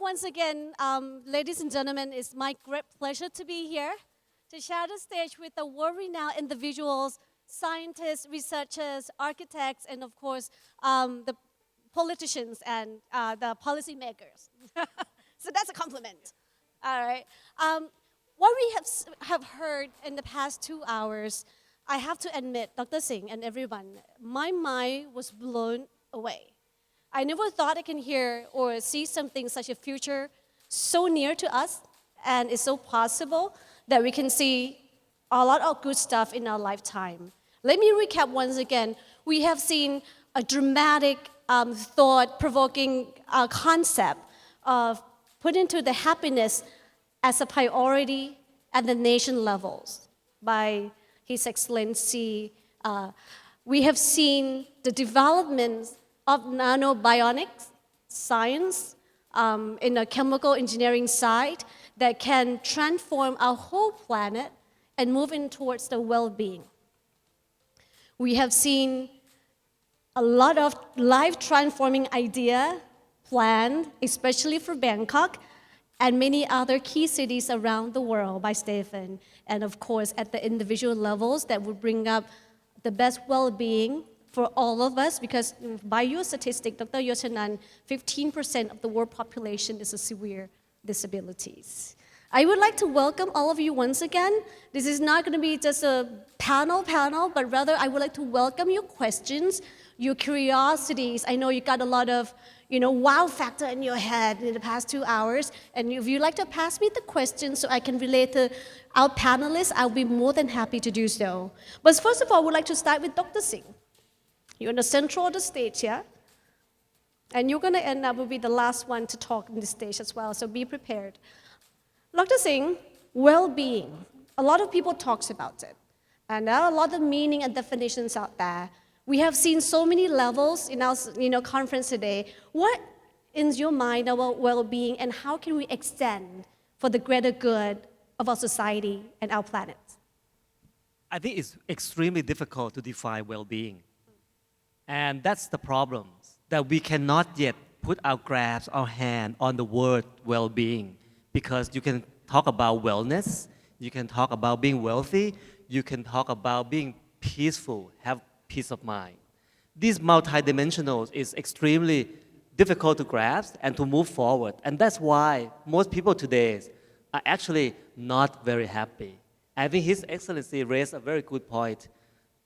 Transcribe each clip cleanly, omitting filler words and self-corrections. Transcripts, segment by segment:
once again, ladies and gentlemen, it's my great pleasure to be here to share the stage with the world-renowned individuals, scientists, researchers, architects, and of course, the politicians and the policymakers. So that's a compliment. All right. What we have heard in the past 2 hours, I have to admit, Dr. Singh and everyone, my mind was blown away. I never thought I can hear or see something such a future so near to us, and it's so possible that we can see a lot of good stuff in our lifetime. Let me recap once again. We have seen a dramatic, thought-provoking concept of putting to the happiness as a priority at the nation levels by His Excellency. We have seen the development of nanobionics science in the chemical engineering side that can transform our whole planet and move in towards the well-being. We have seen a lot of life-transforming idea planned, especially for Bangkok and many other key cities around the world by Stephen, and of course at the individual levels that would bring up the best well-being for all of us, because by your statistic, Dr. Yochanan, 15% of the world population is a severe disabilities. I would like to welcome all of you once again. This is not going to be just a panel, but rather I would like to welcome your questions, your curiosities. I know you got a lot of, wow factor in your head in the past 2 hours. And if you'd like to pass me the questions so I can relate to our panelists, I'll be more than happy to do so. But first of all, I would like to start with Dr. Singh. You're in the central of the stage here. And you're going to end up will be the last one to talk on the stage as well, so be prepared. Dr. Singh, well-being. A lot of people talks about it. And there are a lot of meaning and definitions out there. We have seen so many levels in our conference today. What is your mind about well-being, and how can we extend for the greater good of our society and our planet? I think it's extremely difficult to define well-being. And that's the problem, that we cannot yet put our grasp, our hand on the word well-being, because you can talk about wellness, you can talk about being wealthy, you can talk about being peaceful, have peace of mind. This multidimensional is extremely difficult to grasp and to move forward. And that's why most people today are actually not very happy. I think His Excellency raised a very good point.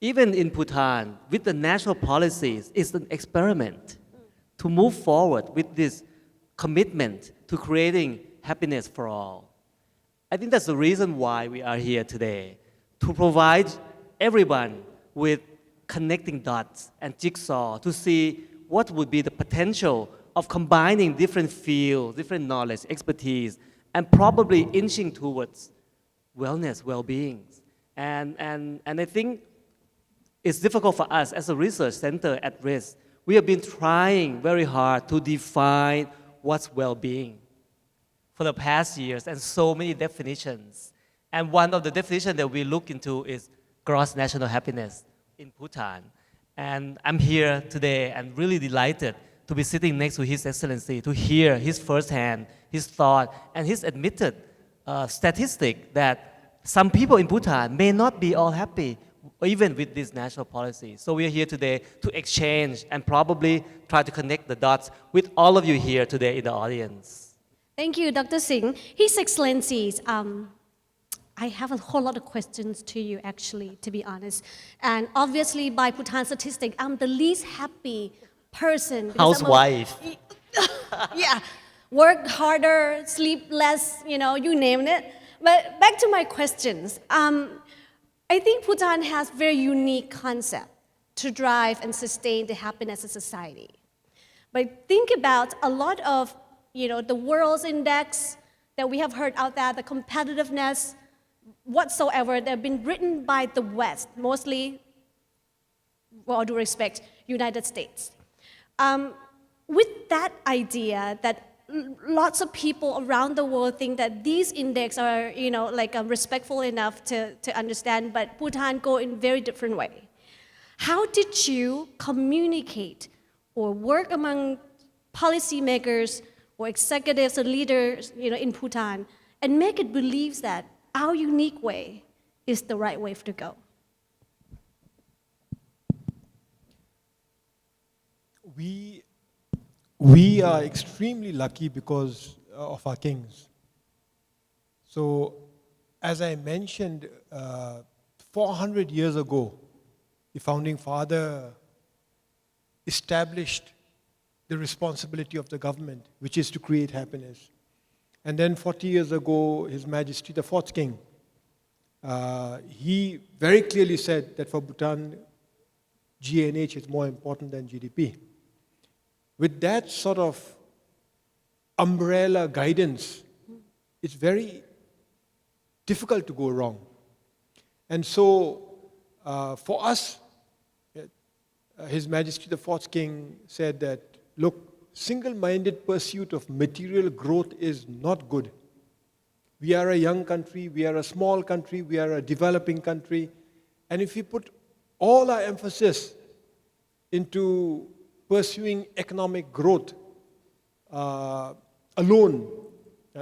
Even in Bhutan, with the national policies, it's an experiment to move forward with this commitment to creating happiness for all. I think that's the reason why we are here today, to provide everyone with connecting dots and jigsaw to see what would be the potential of combining different fields, different knowledge, expertise, and probably inching towards wellness, well-being. And I think it's difficult for us as a research center at risk. We have been trying very hard to define what's well-being for the past years, and so many definitions. And one of the definitions that we look into is gross national happiness in Bhutan. And I'm here today and really delighted to be sitting next to His Excellency to hear his firsthand, his thought, and his admitted statistic that some people in Bhutan may not be all happy even with this national policy. So we are here today to exchange and probably try to connect the dots with all of you here today in the audience. Thank you, Dr. Singh. His Excellencies, I have a whole lot of questions to you, actually, to be honest. And obviously, by Bhutan statistic, I'm the least happy person. Housewife. Yeah, work harder, sleep less, you name it. But back to my questions. I think Bhutan has very unique concept to drive and sustain the happiness of society. But think about a lot of, the world's index that we have heard out there, the competitiveness, whatsoever, they've been written by the West, mostly, with all due respect, United States. With that idea that lots of people around the world think that these index are, respectful enough to understand, but Bhutan go in very different way. How did you communicate or work among policymakers or executives or leaders, in Bhutan, and make it believe that our unique way is the right way to go? We are extremely lucky because of our kings. So, as I mentioned, 400 years ago, the founding father established the responsibility of the government, which is to create happiness. And then 40 years ago, His Majesty, the fourth king, he very clearly said that for Bhutan, GNH is more important than GDP. With that sort of umbrella guidance, it's very difficult to go wrong. And so, for us, His Majesty the Fourth King said that, look, single-minded pursuit of material growth is not good. We are a young country, we are a small country, we are a developing country, and if we put all our emphasis into pursuing economic growth alone,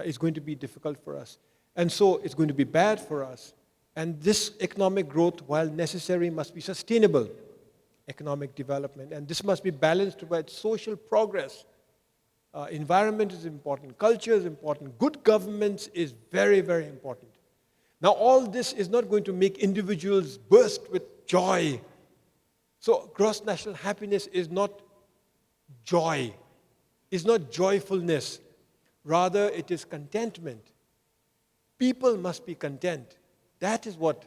is going to be difficult for us. And so it's going to be bad for us. And this economic growth, while necessary, must be sustainable economic development. And this must be balanced with social progress. Environment is important, culture is important, good governance is very, very important. Now all this is not going to make individuals burst with joy. So gross national happiness is not joy, is not joyfulness. Rather, it is contentment. People must be content. That is what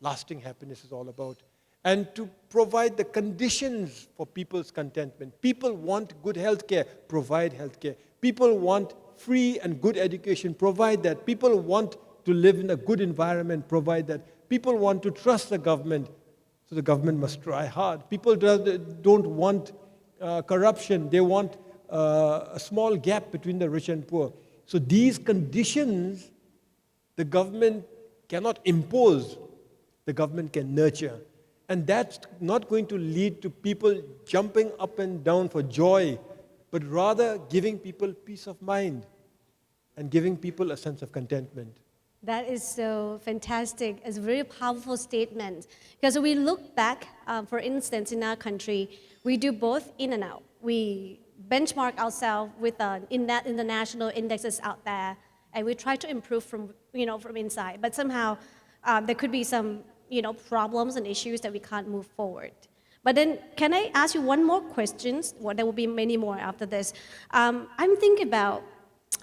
lasting happiness is all about. And to provide the conditions for people's contentment. People want good health care, provide health care. People want free and good education, provide that. People want to live in a good environment, provide that. People want to trust the government, so the government must try hard. People don't want corruption, they want a small gap between the rich and poor. So these conditions, the government cannot impose, the government can nurture. And that's not going to lead to people jumping up and down for joy, but rather giving people peace of mind and giving people a sense of contentment. That is so fantastic. It's a very powerful statement. Because we look back, for instance, in our country, we do both in and out. We benchmark ourselves with international indexes out there, and we try to improve from inside. But somehow, there could be some problems and issues that we can't move forward. But then, can I ask you one more question? Well, there will be many more after this. I'm thinking about,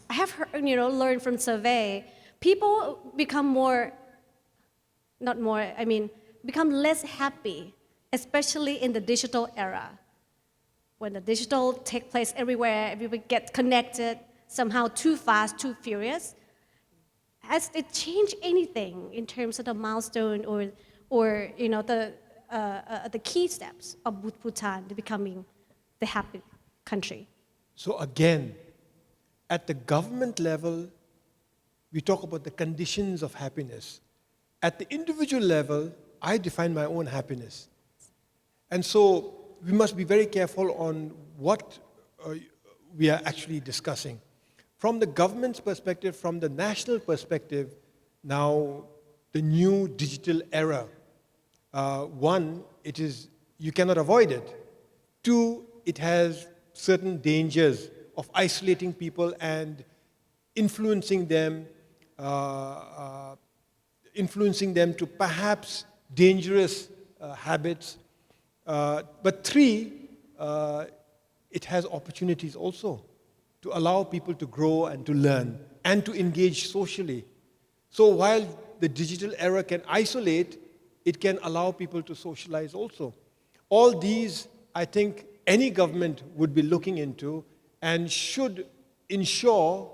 I have heard, learned from survey, people become become less happy, especially in the digital era. When the digital takes place everywhere, everybody gets connected, somehow too fast, too furious. Has it changed anything in terms of the milestone or the key steps of Bhutan to becoming the happy country? So again, at the government level, we talk about the conditions of happiness. At the individual level, I define my own happiness. And so we must be very careful on what we are actually discussing. From the government's perspective, from the national perspective, now the new digital era, one, you cannot avoid it. Two, it has certain dangers of isolating people and influencing them to perhaps dangerous habits. But three, it has opportunities also to allow people to grow and to learn and to engage socially. So while the digital era can isolate, it can allow people to socialize also. All these, I think, any government would be looking into and should ensure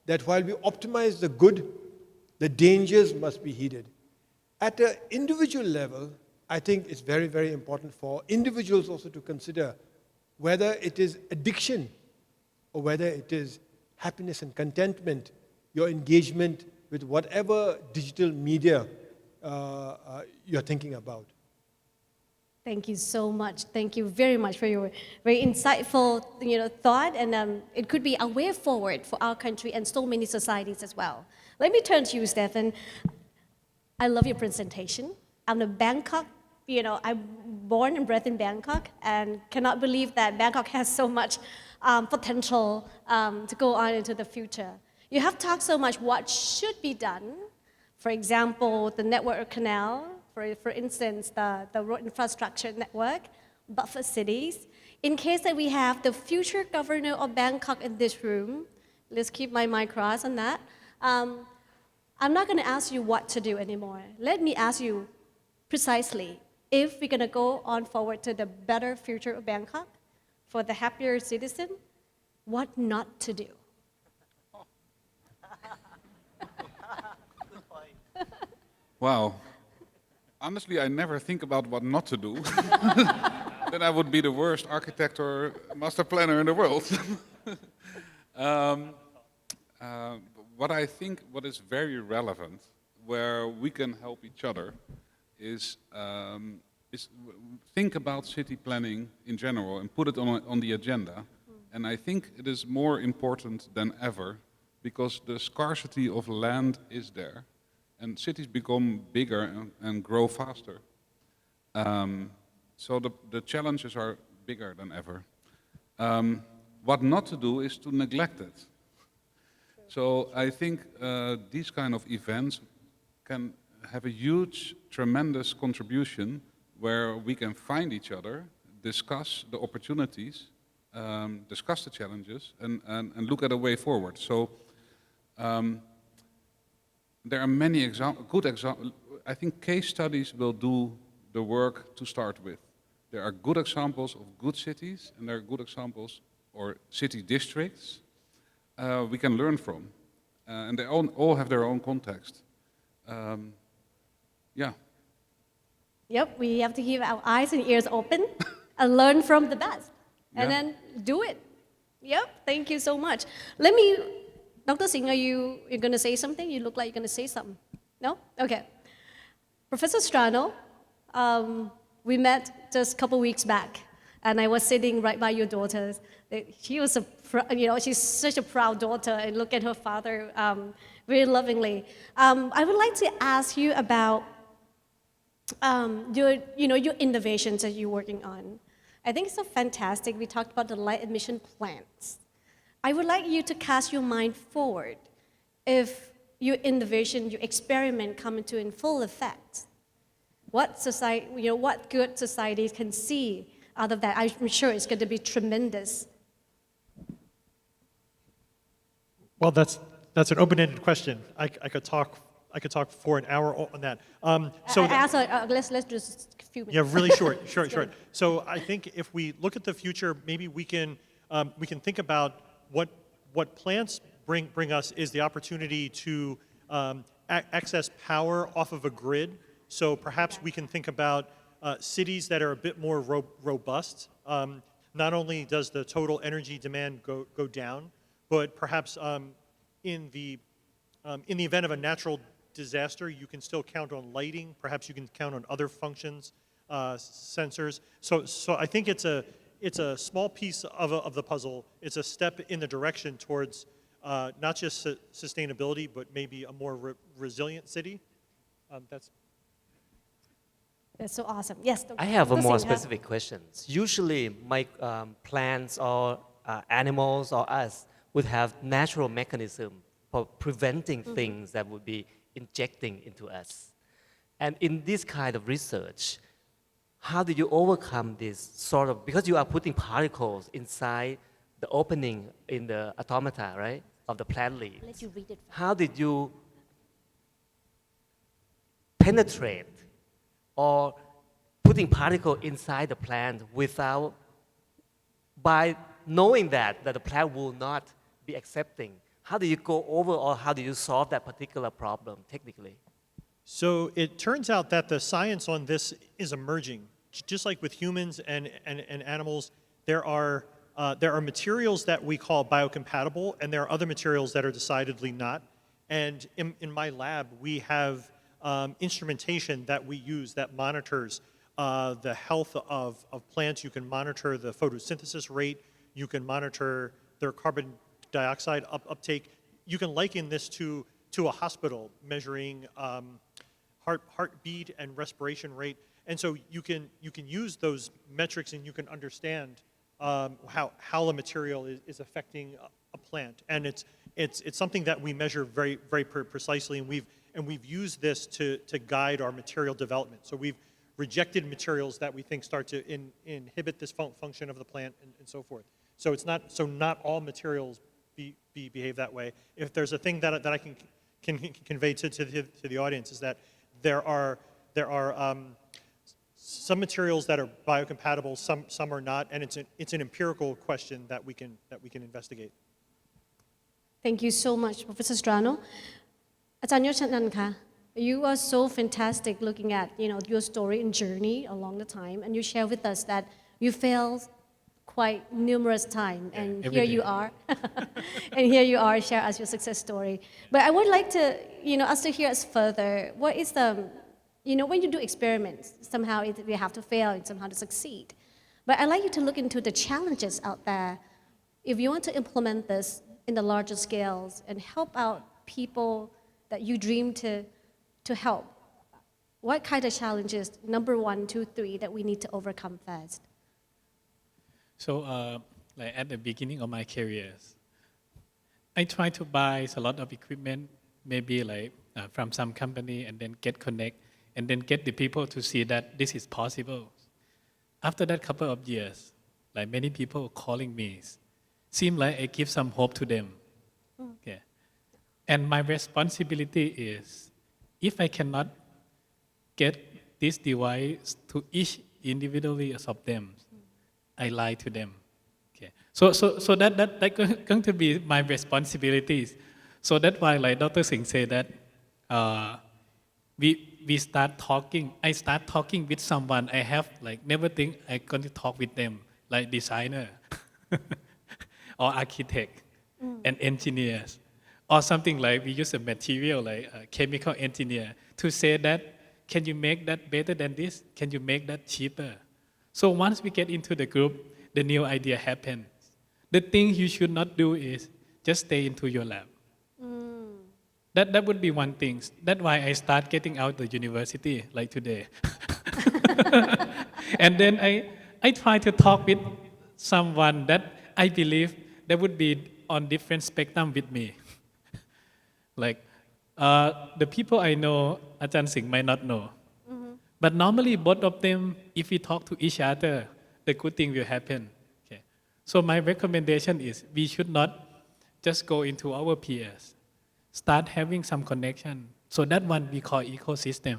that while we optimize the good, the dangers must be heeded. At an individual level, I think it's very, very important for individuals also to consider whether it is addiction or whether it is happiness and contentment, your engagement with whatever digital media you're thinking about. Thank you so much. Thank you very much for your very insightful, thought, and it could be a way forward for our country and so many societies as well. Let me turn to you, Stefan. I love your presentation. I'm in Bangkok. I'm born and bred in Bangkok, and cannot believe that Bangkok has so much potential to go on into the future. You have talked so much what should be done. For example, the network canal. For instance, the road infrastructure network, buffer cities. In case that we have the future governor of Bangkok in this room, let's keep my mind crossed on that. I'm not going to ask you what to do anymore. Let me ask you precisely, if we're going to go on forward to the better future of Bangkok, for the happier citizen, what not to do? Wow. Honestly, I never think about what not to do. Then I would be the worst architect or master planner in the world. What I think, what is very relevant, where we can help each other, is think about city planning in general and put it on the agenda. And I think it is more important than ever because the scarcity of land is there. And cities become bigger and grow faster. So the challenges are bigger than ever. What not to do is to neglect it. So I think these kind of events can have a huge, tremendous contribution where we can find each other, discuss the opportunities, discuss the challenges, and look at a way forward. So. There are many good examples. I think case studies will do the work to start with. There are good examples of good cities, and there are good examples or city districts we can learn from. And they all have their own context. Yeah. Yep, we have to keep our eyes and ears open and learn from the best. And then do it. Yep, thank you so much. Let me... Dr. Singh, you're going to say something? You look like you're going to say something. No? Okay. Professor Strano, we met just a couple weeks back, and I was sitting right by your daughter. She was she's such a proud daughter, and look at her father very lovingly. I would like to ask you about your innovations that you're working on. I think it's so fantastic. We talked about the light emission plants. I would like you to cast your mind forward. If your innovation, your experiment come into in full effect, what society, what good societies can see out of that? I'm sure it's going to be tremendous. Well, that's an open-ended question. I could talk for an hour on that. Let's just a few minutes. Yeah, really short. So I think if we look at the future, maybe we can think about what plants bring us is the opportunity to access power off of a grid. So perhaps we can think about cities that are a bit more robust. Not only does the total energy demand go down, but perhaps in the event of a natural disaster, you can still count on lighting. Perhaps you can count on other functions, sensors. So I think it's a small piece of the puzzle. It's a step in the direction towards not just sustainability, but maybe a more resilient city. That's so awesome. Yes. I have a more specific question. Usually, my plants or animals or us would have natural mechanism for preventing things that would be injecting into us. And in this kind of research, how do you overcome this sort of, because you are putting particles inside the opening in the automata, right, of the plant leaves. Let you read it. How did you penetrate or putting particle inside the plant by knowing that the plant will not be accepting? How do you go over or how do you solve that particular problem technically? So it turns out that the science on this is emerging. Just like with humans and animals, there are materials that we call biocompatible, and there are other materials that are decidedly not. And in my lab, we have instrumentation that we use that monitors the health of plants. You can monitor the photosynthesis rate. You can monitor their carbon dioxide uptake. You can liken this to a hospital measuring heartbeat and respiration rate. And so you can use those metrics and you can understand how a material is affecting a plant. And it's something that we measure very precisely, and we've used this to guide our material development. So we've rejected materials that we think start to inhibit this function of the plant and so forth. So not all materials behave that way. If there's a thing that I can convey to the audience is that there are some materials that are biocompatible, some are not, and it's an empirical question that we can investigate. Thank you so much, Professor Strano. อาจารย์ยศนันท์คะ You are so fantastic looking at your story and journey along the time, and you share with us that you failed quite numerous times, and here you are, and here you are, share us your success story. But I would like to, us to hear us further. What is the, when you do experiments, somehow you have to fail and somehow to succeed. But I'd like you to look into the challenges out there. If you want to implement this in the larger scales and help out people that you dream to help, what kind of challenges, number 1, 2, 3, that we need to overcome first? So, like at the beginning of my career, I try to buy a lot of equipment, maybe like from some company, and then get connect, and then get the people to see that this is possible. After that couple of years, like many people calling me, seem like I give some hope to them. Okay. And my responsibility is, if I cannot get this device to each individually of them, I lie to them. Okay. So that going to be my responsibilities. So that's why, like Dr. Singh said that we start talking. I start talking with someone. I have like never think I'm going to talk with them, like designer or architect and engineers, or something like we use a material like a chemical engineer to say that, can you make that better than this? Can you make that cheaper? So once we get into the group, the new idea happens. The thing you should not do is just stay into your lab. That would be one thing. That's why I start getting out the university like today. And then I try to talk with someone that I believe that would be on different spectrum with me. Like the people I know, Ajahn Singh might not know. But normally both of them, if we talk to each other, the good thing will happen. Okay. So my recommendation is we should not just go into our peers. Start having some connection. So that one we call ecosystem.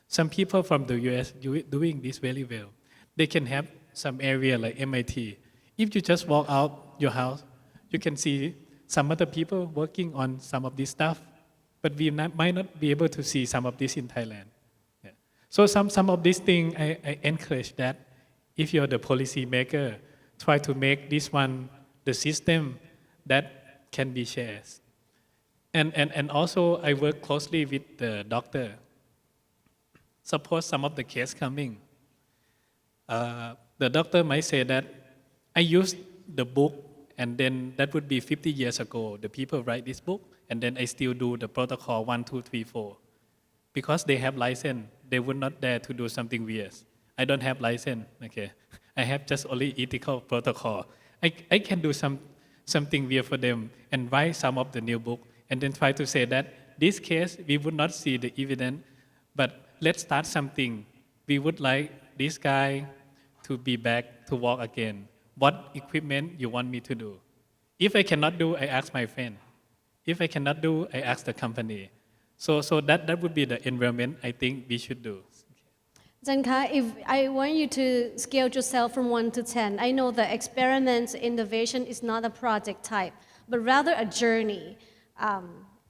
Some people from the US doing this very well. They can have some area like MIT. If you just walk out your house, you can see some other people working on some of this stuff, but we might not be able to see some of this in Thailand. Yeah. So some of these things, I encourage that if you're the policy maker, try to make this one the system that can be shared. And also I work closely with the doctor. Suppose some of the case coming, the doctor might say that I used the book, and then that would be 50 years ago. The people write this book, and then I still do the protocol 1, 2, 3, 4. Because they have license, they would not dare to do something weird. I don't have license, okay? I have just only ethical protocol. I can do something weird for them and write some of the new book, and then try to say that this case, we would not see the evidence, but let's start something. We would like this guy to be back to walk again. What equipment you want me to do? If I cannot do, I ask my friend. If I cannot do, I ask the company. So that would be the environment I think we should do. Janka, if I want you to scale yourself from 1 to 10, I know that experiment innovation is not a project type, but rather a journey.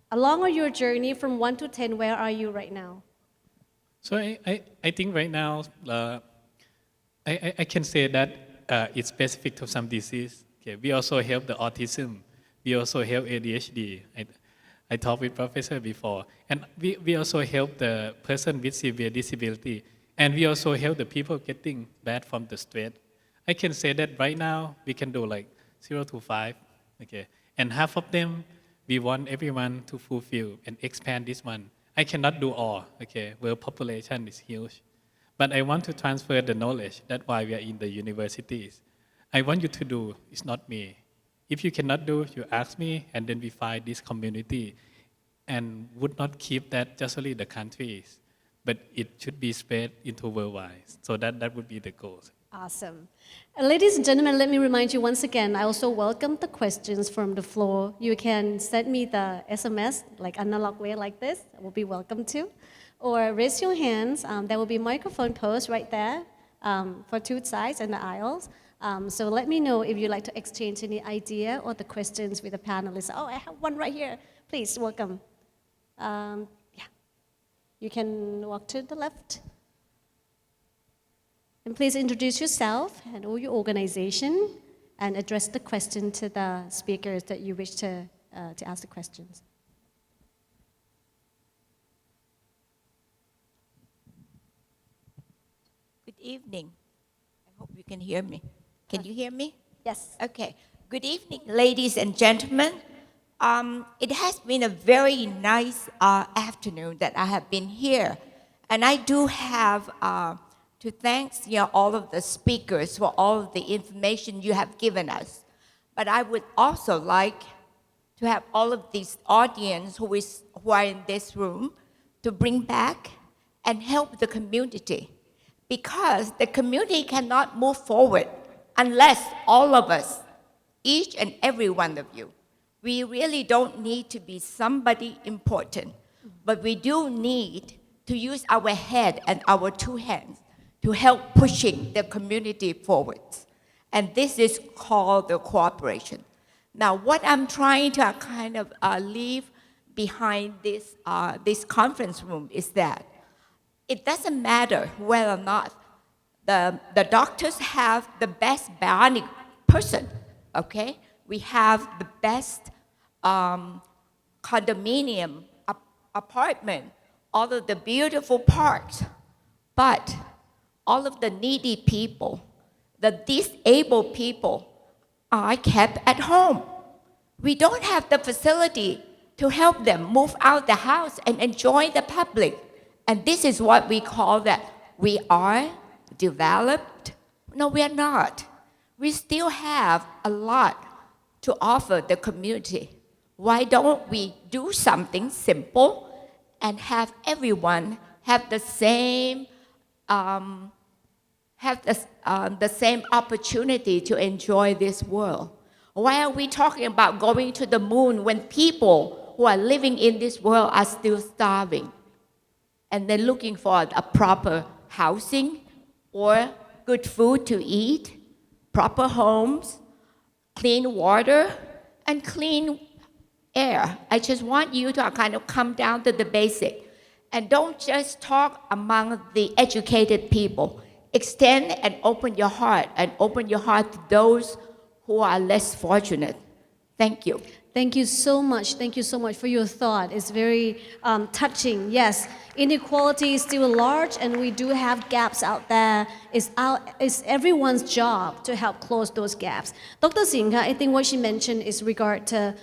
Along your journey from 1 to 10, where are you right now? So I think right now, I can say that it's specific to some disease. Okay, we also help the autism. We also help ADHD. I talked with professor before. And we also help the person with severe disability. And we also help the people getting bad from the street. I can say that right now we can do like 0 to 5, okay? And half of them, we want everyone to fulfill and expand this one. I cannot do all, okay? World population is huge. But I want to transfer the knowledge. That's why we are in the universities. I want you to do, it's not me. If you cannot do, you ask me, and then we find this community. And would not keep that just only the countries, but it should be spread into worldwide. So that would be the goal. Awesome. Ladies and gentlemen, let me remind you once again, I also welcome the questions from the floor. You can send me the SMS, like analog way like this. I will be welcome to. Or raise your hands. There will be microphone posts right there for two sides and the aisles. So let me know if you'd like to exchange any idea or the questions with the panelists. Oh, I have one right here. Please, welcome. Yeah. You can walk to the left. And please introduce yourself and all your organization and address the question to the speakers that you wish to ask the questions. Good evening. I hope you can hear me. Can you hear me? Yes. Okay. Good evening, ladies and gentlemen. It has been a very nice afternoon that I have been here. And I do have to thank all of the speakers for all of the information you have given us. But I would also like to have all of this audience who are in this room to bring back and help the community. Because the community cannot move forward unless all of us, each and every one of you, we really don't need to be somebody important, but we do need to use our head and our two hands to help pushing the community forward. And this is called the cooperation. Now, what I'm trying to kind of leave behind this conference room is that it doesn't matter whether or not the doctors have the best bionic person, okay? We have the best condominium, apartment, all of the beautiful parks, but all of the needy people, the disabled people are kept at home. We don't have the facility to help them move out the house and enjoy the public. And this is what we call that we are developed. No, we are not. We still have a lot to offer the community. Why don't we do something simple and have everyone have the same opportunity to enjoy this world? Why are we talking about going to the moon when people who are living in this world are still starving and then looking for a proper housing or good food to eat, proper homes, clean water, and clean air? I just want you to kind of come down to the basic. And don't just talk among the educated people. Extend and open your heart to those who are less fortunate. Thank you. Thank you so much. Thank you so much for your thought. It's very touching. Yes, inequality is still large, and we do have gaps out there. It's everyone's job to help close those gaps. Dr. Singh, I think what she mentioned is regard to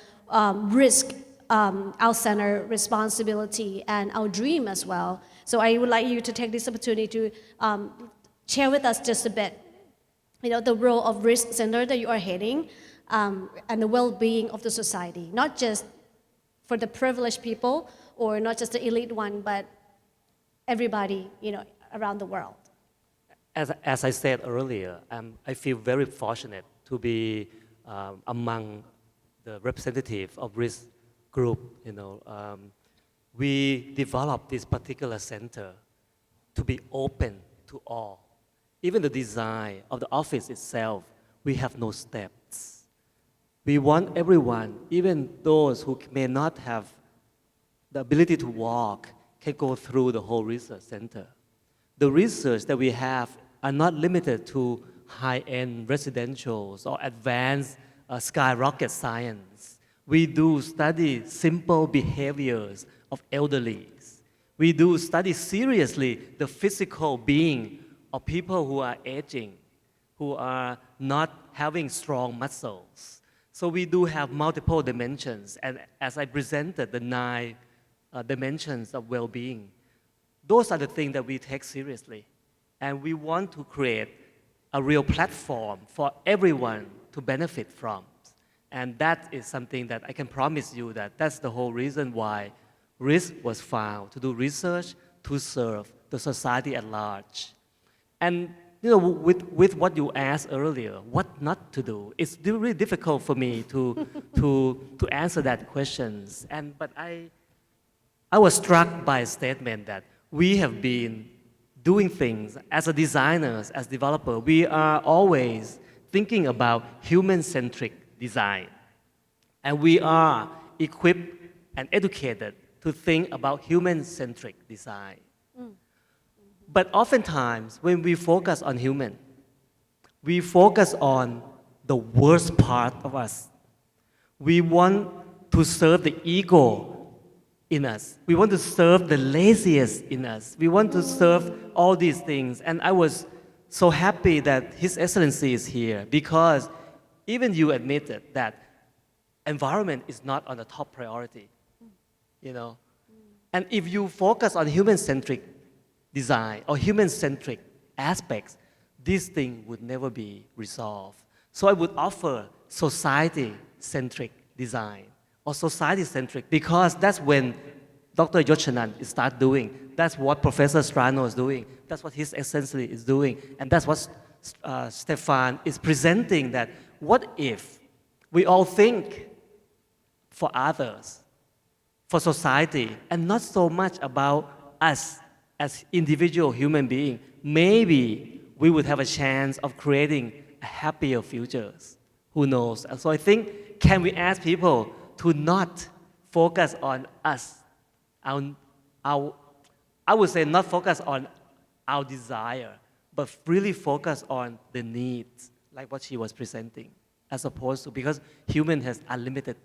risk, our center responsibility, and our dream as well. So I would like you to take this opportunity to share with us just a bit, the role of risk center that you are heading. And the well-being of the society, not just for the privileged people or not just the elite one, but everybody, around the world. As I said earlier, I feel very fortunate to be among the representative of risk group. We developed this particular center to be open to all. Even the design of the office itself, we have no steps. We want everyone, even those who may not have the ability to walk, can go through the whole research center. The research that we have are not limited to high-end residentials or advanced skyrocket science. We do study simple behaviors of elderlies. We do study seriously the physical being of people who are aging, who are not having strong muscles. So we do have multiple dimensions, and as I presented the 9 dimensions of well-being, those are the things that we take seriously. And we want to create a real platform for everyone to benefit from. And that is something that I can promise you that that's the whole reason why RISC was found, to do research to serve the society at large. And with what you asked earlier, what not to do, it's really difficult for me to answer that questions. But I was struck by a statement that we have been doing things as a designers, as developer. We are always thinking about human-centric design. And we are equipped and educated to think about human-centric design. But oftentimes, when we focus on human, we focus on the worst part of us. We want to serve the ego in us. We want to serve the laziest in us. We want to serve all these things. And I was so happy that His Excellency is here, because even you admitted that environment is not on the top priority, And if you focus on human-centric design or human-centric aspects, this thing would never be resolved. So I would offer society-centric design or society-centric, because that's when Dr. Yochanan start doing. That's what Professor Strano is doing. That's what His Excellency is doing. And that's what Stefan is presenting, that what if we all think for others, for society, and not so much about us as individual human beings? Maybe we would have a chance of creating a happier futures. Who knows? And so I think, can we ask people to not focus on us? I would say not focus on our desire, but really focus on the needs, like what she was presenting, as opposed to, because human has unlimited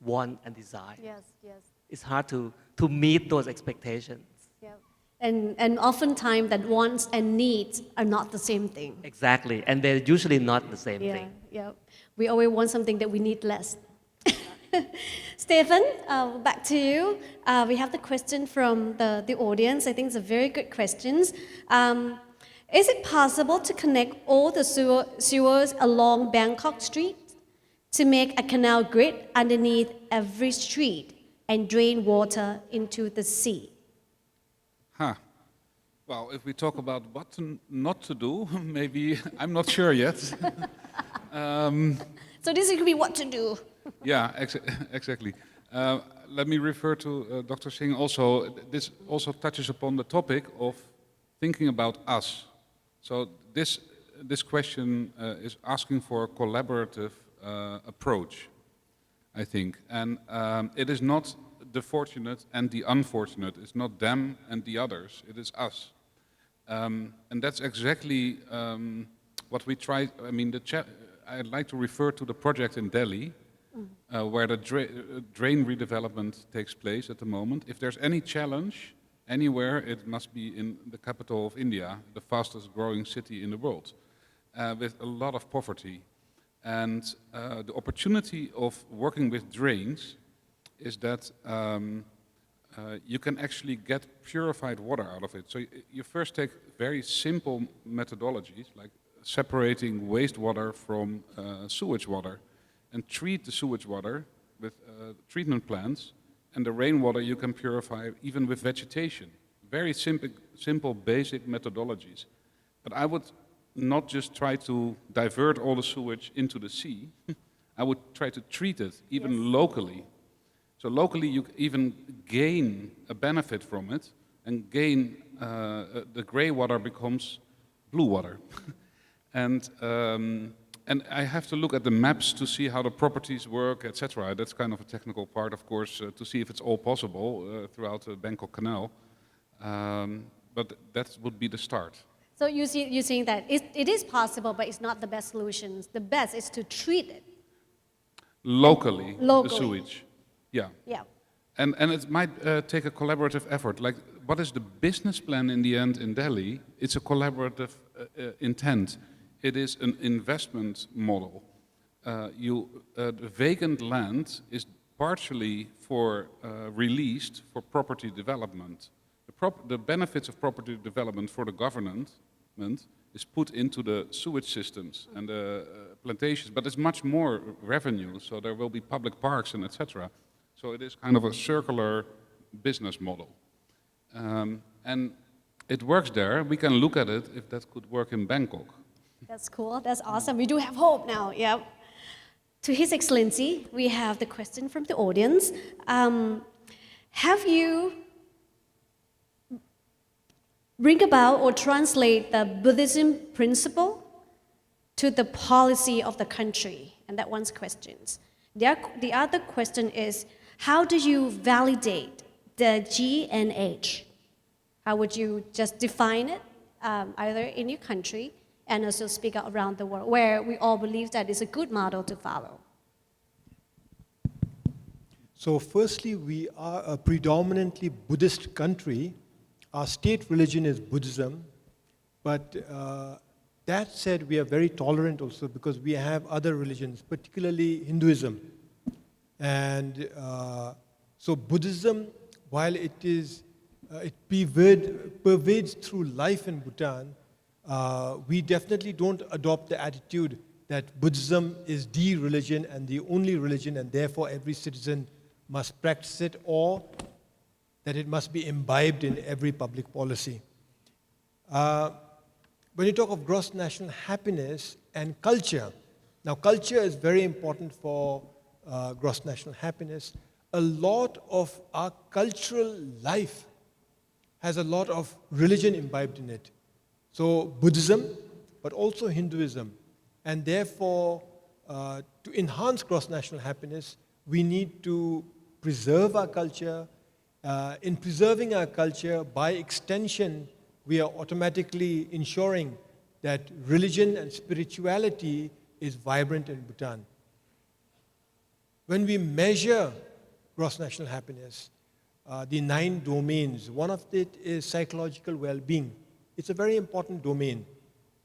want and desire. Yes, yes. It's hard to meet those expectations. Yeah. And oftentimes that wants and needs are not the same thing. Exactly, and they're usually not the same thing. Yeah. We always want something that we need less. Stephen, back to you. We have the question from the audience. I think it's a very good question. Is it possible to connect all the sewers along Bangkok Street to make a canal grid underneath every street and drain water into the sea? Well, if we talk about what not to do, maybe I'm not sure yet. So this could be what to do. Yeah, exactly. Let me refer to Dr. Singh also. This also touches upon the topic of thinking about us. So this question is asking for a collaborative approach, I think. And it is not the fortunate and the unfortunate. It's not them and the others. It is us. And that's exactly what we try. I mean, I'd like to refer to the project in Delhi, where the drain redevelopment takes place at the moment. If there's any challenge anywhere, it must be in the capital of India, the fastest growing city in the world, with a lot of poverty. And the opportunity of working with drains is that you can actually get purified water out of it. So you first take very simple methodologies, like separating wastewater from sewage water, and treat the sewage water with treatment plants, and the rainwater you can purify even with vegetation. Very simple basic methodologies. But I would not just try to divert all the sewage into the sea. I would try to treat it even locally. So locally you even gain a benefit from it, and gain the gray water becomes blue water. And I have to look at the maps to see how the properties work, etc. That's kind of a technical part, of course, to see if it's all possible throughout the Bangkok Canal. But that would be the start. So you're saying that it is possible, but it's not the best solution. The best is to treat it. Locally, the sewage. Yeah. Yeah. And it might take a collaborative effort. Like what is the business plan in the end in Delhi? It's a collaborative intent. It is an investment model. The vacant land is partially released for property development. The benefits of property development for the government is put into the sewage systems and the plantations, but it's much more revenue, so there will be public parks and etc. So it is kind of a circular business model. And it works there. We can look at it if that could work in Bangkok. That's cool. That's awesome. We do have hope now. Yeah. To His Excellency, we have the question from the audience. Have you bring about or translate the Buddhism principle to the policy of the country? And that one's questions. The other question is, how do you validate the GNH? How would you just define it, either in your country and also speak out around the world, where we all believe that is a good model to follow? So firstly, we are a predominantly Buddhist country. Our state religion is Buddhism, but that said, we are very tolerant also because we have other religions, particularly Hinduism. And so Buddhism, while it pervades through life in Bhutan, we definitely don't adopt the attitude that Buddhism is the religion and the only religion, and therefore every citizen must practice it, or that it must be imbibed in every public policy. When you talk of gross national happiness and culture, now culture is very important for gross national happiness. A lot of our cultural life has a lot of religion imbibed in it. So Buddhism, but also Hinduism. And therefore, to enhance gross national happiness, we need to preserve our culture. In preserving our culture, by extension, we are automatically ensuring that religion and spirituality is vibrant in Bhutan. When we measure gross national happiness, the 9 domains, one of it is psychological well-being. It's a very important domain.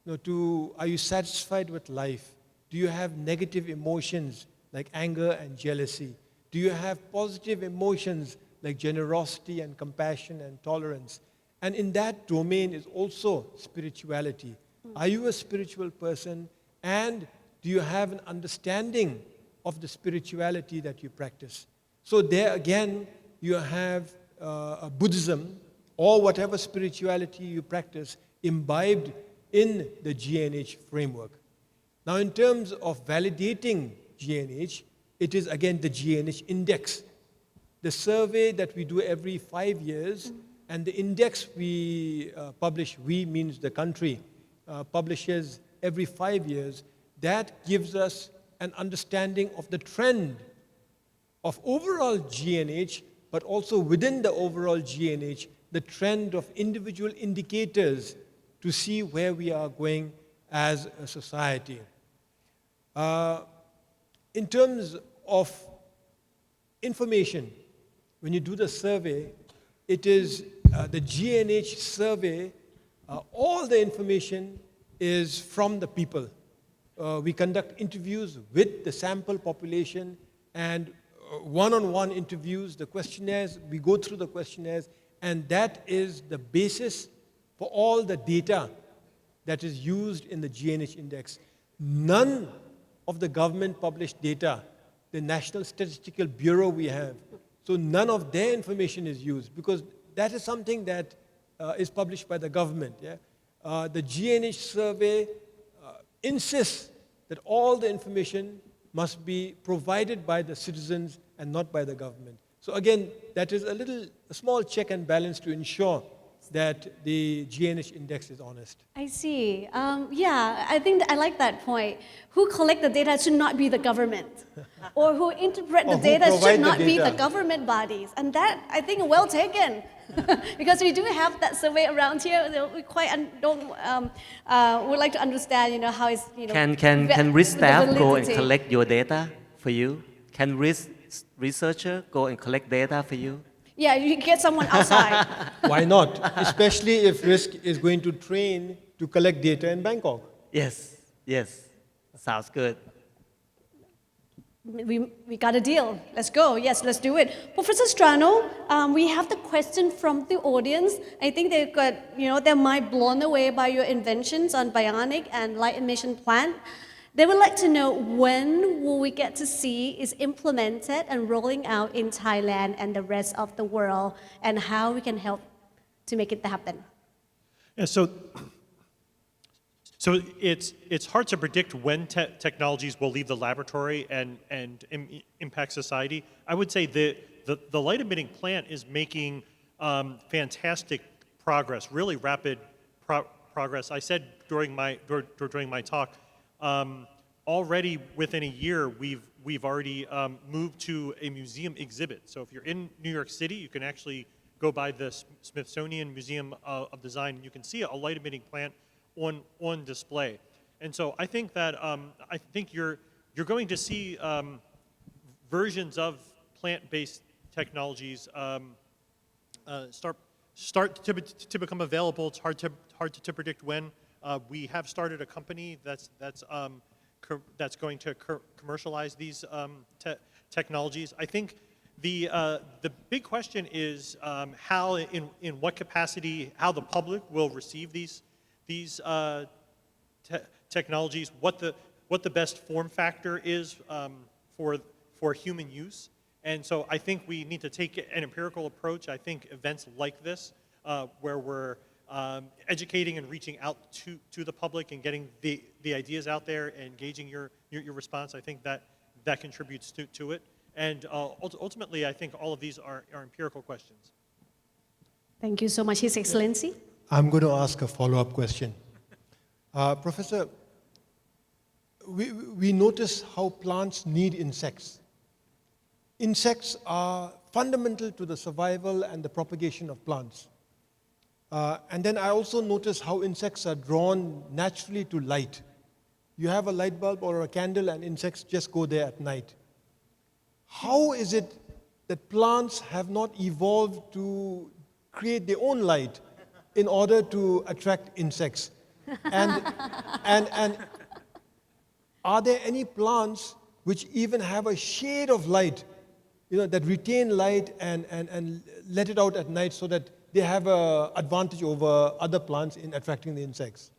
Are you satisfied with life? Do you have negative emotions like anger and jealousy? Do you have positive emotions like generosity and compassion and tolerance? And in that domain is also spirituality. Are you a spiritual person? And do you have an understanding of the spirituality that you practice? So there again, you have a Buddhism or whatever spirituality you practice imbibed in the GNH framework. Now in terms of validating GNH, it is again the GNH index. The survey that we do every 5 years, and the index we publish, we means the country, publishes every 5 years, that gives us an understanding of the trend of overall GNH, but also within the overall GNH, the trend of individual indicators to see where we are going as a society. In terms of information, when you do the survey, it is the GNH survey, all the information is from the people. We conduct interviews with the sample population and one-on-one interviews, the questionnaires, we go through the questionnaires, and that is the basis for all the data that is used in the GNH index. None of the government published data, the National Statistical Bureau we have, so none of their information is used because that is something that is published by the government. Yeah? The GNH survey insists that all the information must be provided by the citizens and not by the government. So again, that is a small check and balance to ensure that the GNH index is honest. I see. Yeah, I think I like that point. Who collect the data should not be the government, or who interpret the data should not be the government bodies. And that, I think, well taken, because we do have that survey around here. We quite would like to understand, how it's, Can risk staff go and collect your data for you? Can risk researcher go and collect data for you? Yeah, you get someone outside. Why not? Especially if risk is going to train to collect data in Bangkok. Yes, yes, sounds good. We got a deal. Let's go. Yes, let's do it. Professor Strano, we have the question from the audience. I think they've got, their mind blown away by your inventions on bionic and light emission plant. They would like to know when will we get to see is implemented and rolling out in Thailand and the rest of the world, and how we can help to make it happen. Yeah, so it's hard to predict when technologies will leave the laboratory and impact society. I would say the light emitting plant is making fantastic progress, really rapid progress. I said during my talk, already within a year we've already moved to a museum exhibit. So if you're in New York City, you can actually go by the Smithsonian Museum of Design, and you can see a light emitting plant on display. And so I think that I think you're going to see versions of plant-based technologies start to become available. It's hard to predict when. We have started a company that's going to commercialize these technologies. I think the big question is how, in what capacity, how the public will receive these technologies, what the best form factor is for human use. And so I think we need to take an empirical approach. I think events like this, where we're educating and reaching out to the public and getting the ideas out there and engaging your response, I think that contributes to it. And ultimately, I think all of these are empirical questions. Thank you so much, His Excellency. I'm going to ask a follow-up question. Professor, we notice how plants need insects. Insects are fundamental to the survival and the propagation of plants. And then I also notice how insects are drawn naturally to light. You have a light bulb or a candle and insects just go there at night. How is it that plants have not evolved to create their own light in order to attract insects? And are there any plants which even have a shade of light, that retain light and let it out at night so that they have an advantage over other plants in attracting the insects?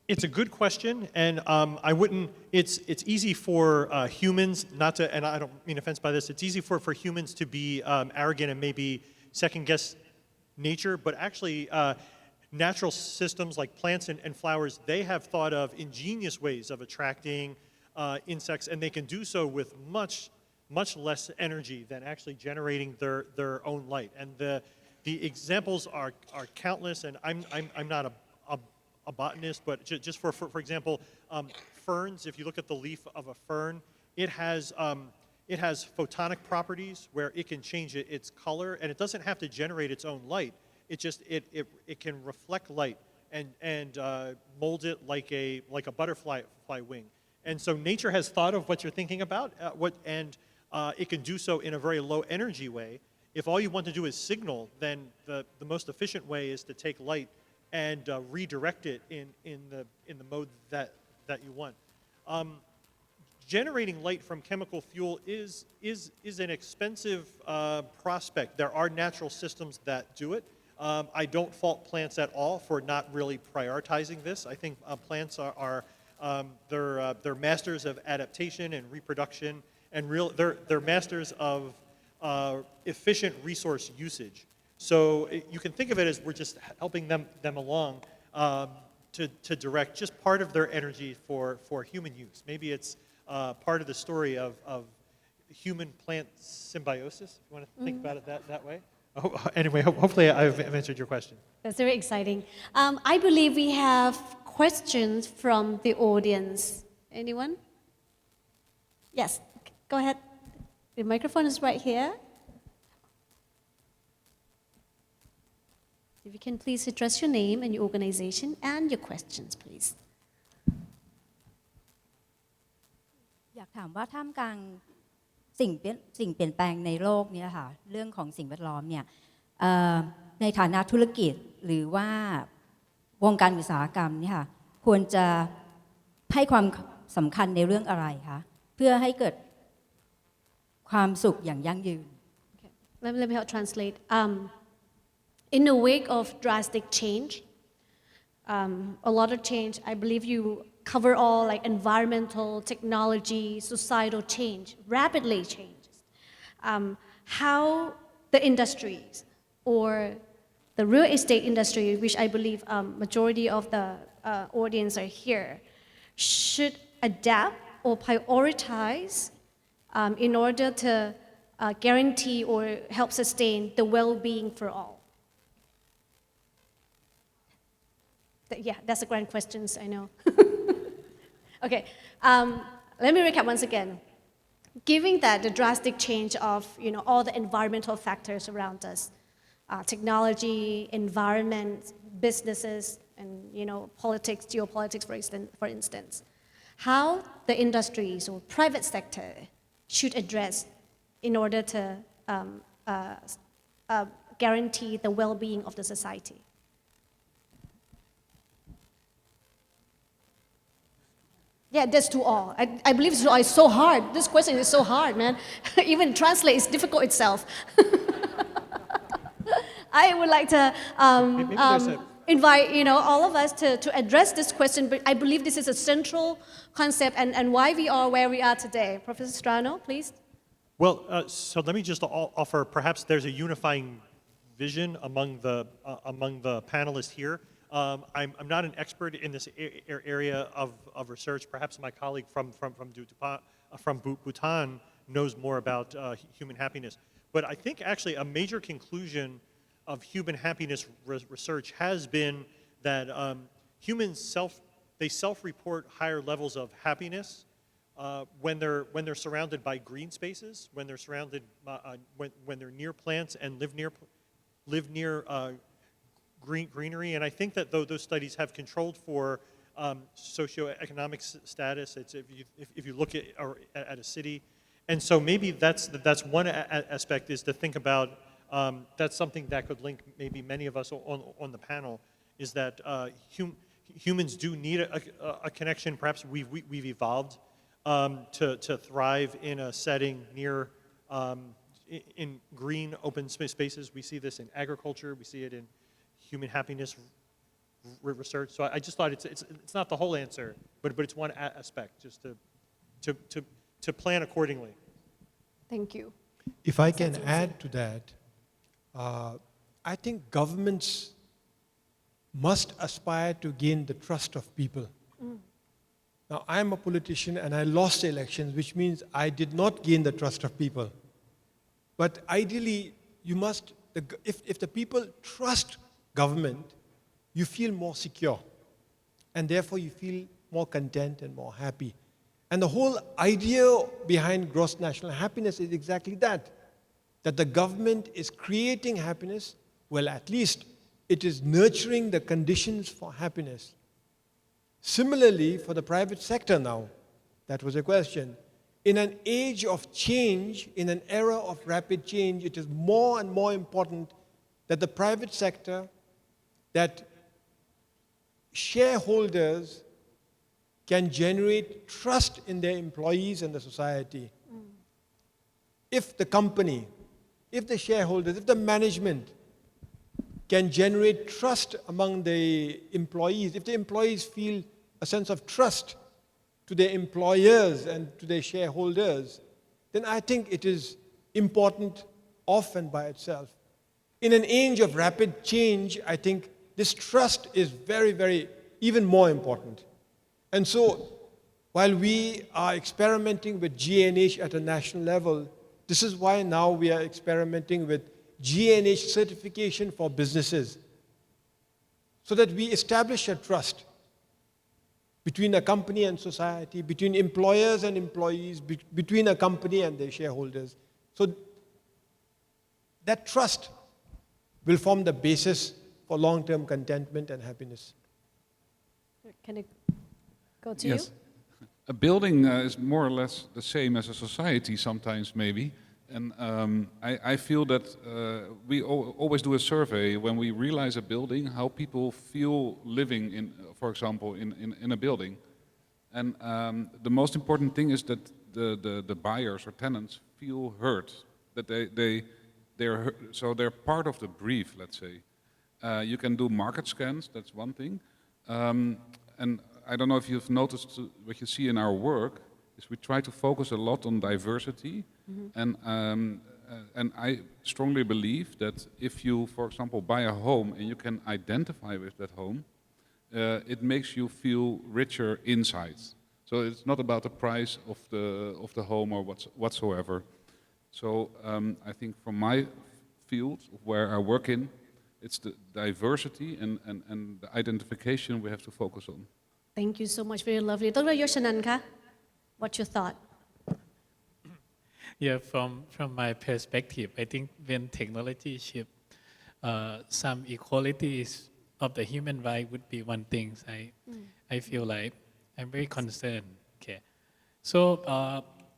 It's a good question, and I wouldn't. It's easy for humans not to, and I don't mean offense by this. It's easy for humans to be arrogant and maybe second guess nature, but actually, natural systems like plants and flowers, they have thought of ingenious ways of attracting insects, and they can do so with much less energy than actually generating their own light. And the examples are countless, and I'm not a botanist, but just for example, ferns. If you look at the leaf of a fern, it has photonic properties where it can change its color, and it doesn't have to generate its own light. It just it can reflect light and mold it like a butterfly wing. And so nature has thought of what you're thinking about, it can do so in a very low energy way. If all you want to do is signal, then the most efficient way is to take light and redirect it in the mode that you want. Generating light from chemical fuel is an expensive prospect. There are natural systems that do it. I don't fault plants at all for not really prioritizing this. I think plants they're masters of adaptation and reproduction, and they're masters of efficient resource usage. So you can think of it as we're just helping them along to direct just part of their energy for human use. Maybe it's part of the story of human-plant symbiosis, if you want to think about it that way. Oh, anyway, hopefully I've answered your question. That's very exciting. I believe we have questions from the audience. Anyone? Yes, go ahead. The microphone is right here. If you can please address your name and your organization and your questions, please. อยากถามว่าท่ามกลาง สิ่งเปลี่ยนแปลงในโลกนี้ค่ะเรื่องของสิ่งแวดล้อมเนี่ยในฐานะธุรกิจหรือว่าวงการอุตสาหกรรมเนี่ยค่ะควรจะให้ความสำคัญในเรื่องอะไรคะเพื่อให้เกิดความสุขอย่างยั่งยืน Let me help translate. In the wake of drastic change, a lot of change, I believe you cover all like environmental, technology, societal change, rapidly changes. How the industries or the real estate industry, which I believe majority of the audience are here, should adapt or prioritize in order to guarantee or help sustain the well-being for all. Yeah, that's a grand question, I know. Okay, let me recap once again. Given that the drastic change of all the environmental factors around us, technology, environment, businesses, and politics, geopolitics, for instance, how the industries or private sector should address in order to guarantee the well-being of the society. Yeah, that's to all. I believe it's so hard. This question is so hard, man. Even translate is difficult itself. I would like to invite all of us to address this question, but I believe this is a central concept and why we are where we are today. Professor Strano, please. Well, so let me just offer, perhaps there's a unifying vision among the panelists here. I'm not an expert in this area of research. Perhaps my colleague from Bhutan knows more about human happiness. But I think actually a major conclusion of human happiness research has been that humans self-report higher levels of happiness when they're surrounded by green spaces, when they're surrounded when they're near plants and live near greenery. And I think that those studies have controlled for socioeconomic status. It's if you look at a city, and so maybe that's one aspect is to think about. That's something that could link maybe many of us on the panel is that humans do need a connection. Perhaps we've evolved to thrive in a setting near in green open spaces. We see this in agriculture. We see it in human happiness research. So I just thought it's not the whole answer, but it's one aspect just to plan accordingly. Thank you. If I can add to that, I think governments must aspire to gain the trust of people. Now, I'm a politician and I lost elections, which means I did not gain the trust of people. But ideally, you must, if the people trust government, you feel more secure. And therefore, you feel more content and more happy. And the whole idea behind gross national happiness is exactly that the government is creating happiness, well, at least it is nurturing the conditions for happiness. Similarly, for the private sector now, that was a question. In an age of change, in an era of rapid change, it is more and more important that the private sector, that shareholders can generate trust in their employees and the society. If the company, if the shareholders, if the management can generate trust among the employees, if the employees feel a sense of trust to their employers and to their shareholders, then I think it is important of and by itself. In an age of rapid change, I think this trust is very, very, even more important. And so, while we are experimenting with G&H at a national level, this is why now we are experimenting with G&H certification for businesses, so that we establish a trust between a company and society, between employers and employees, between a company and their shareholders. So that trust will form the basis for long-term contentment and happiness. Can I go to Yes. you? A building is more or less the same as a society sometimes, maybe. And I feel that we always do a survey when we realize a building, how people feel living in, for example, in a building. And the most important thing is that the buyers or tenants feel heard, that they're so they're part of the brief, let's say. You can do market scans, that's one thing. And I don't know if you've noticed what you see in our work is we try to focus a lot on diversity. And I strongly believe that if you, for example, buy a home and you can identify with that home, it makes you feel richer inside. So it's not about the price of the home or whatsoever. So I think from my field where I work in, it's the diversity and the identification we have to focus on. Thank you so much. Very lovely. Dr. Yoshananka, what's your thought? Yeah, from my perspective, I think when technology shift, some equalities of the human right would be one thing. I feel like I'm very concerned. Okay, so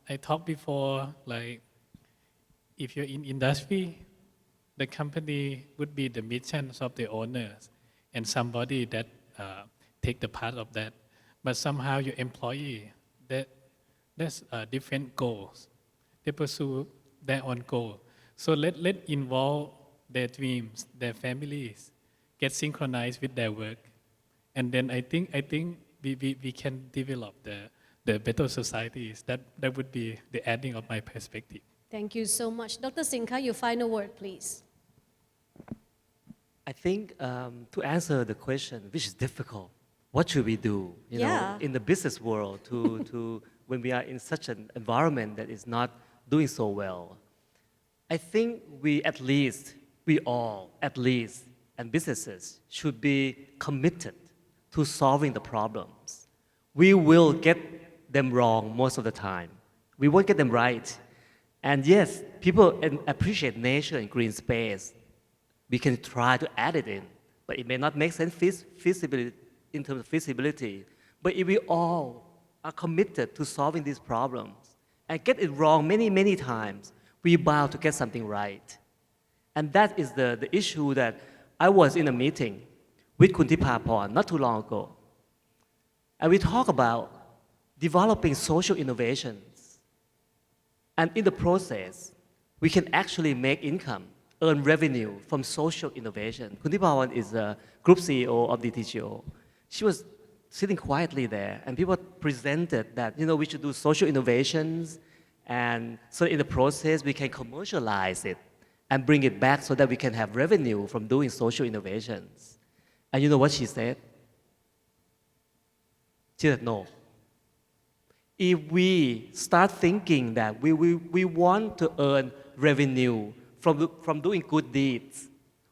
I talked before, like if you're in industry, the company would be the missions of the owners and somebody that take the part of that. But somehow your employee, that's different goals. They pursue their own goal. So let involve their dreams, their families, get synchronized with their work. And then I think we can develop the better societies. That would be the adding of my perspective. Thank you so much. Dr. Singha, your final word, please. I think to answer the question, which is difficult, what should we do? You know, in the business world to when we are in such an environment that is not doing so well. I think we all, and businesses should be committed to solving the problems. We will get them wrong most of the time. We won't get them right. And yes, people appreciate nature and green space. We can try to add it in, but it may not make sense feasibility, in terms of feasibility. But if we all are committed to solving these problems and get it wrong many times, we're bound to get something right. And that is the issue that I was in a meeting with Kun Tipaporn not too long ago. And we talk about developing social innovations. And in the process, we can actually make income, earn revenue from social innovation. Kun Tipaporn is a group CEO of the TGO. She was sitting quietly there, and people presented that, you know, we should do social innovations, and so in the process, we can commercialize it and bring it back so that we can have revenue from doing social innovations. And you know what she said? She said, no. If we start thinking that we want to earn revenue from doing good deeds,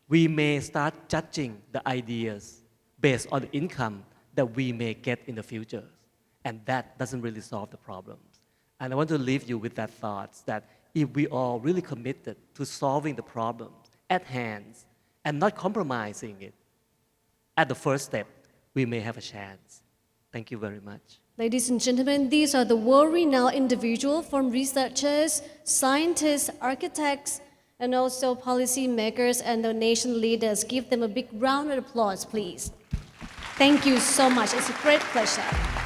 we may start judging the ideas based on the income that we may get in the future. And that doesn't really solve the problems. And I want to leave you with that thought that if we are really committed to solving the problems at hand and not compromising it, at the first step, we may have a chance. Thank you very much. Ladies and gentlemen, these are the world-renowned individuals from researchers, scientists, architects, and also policymakers and the nation leaders. Give them a big round of applause, please. Thank you so much. It's a great pleasure.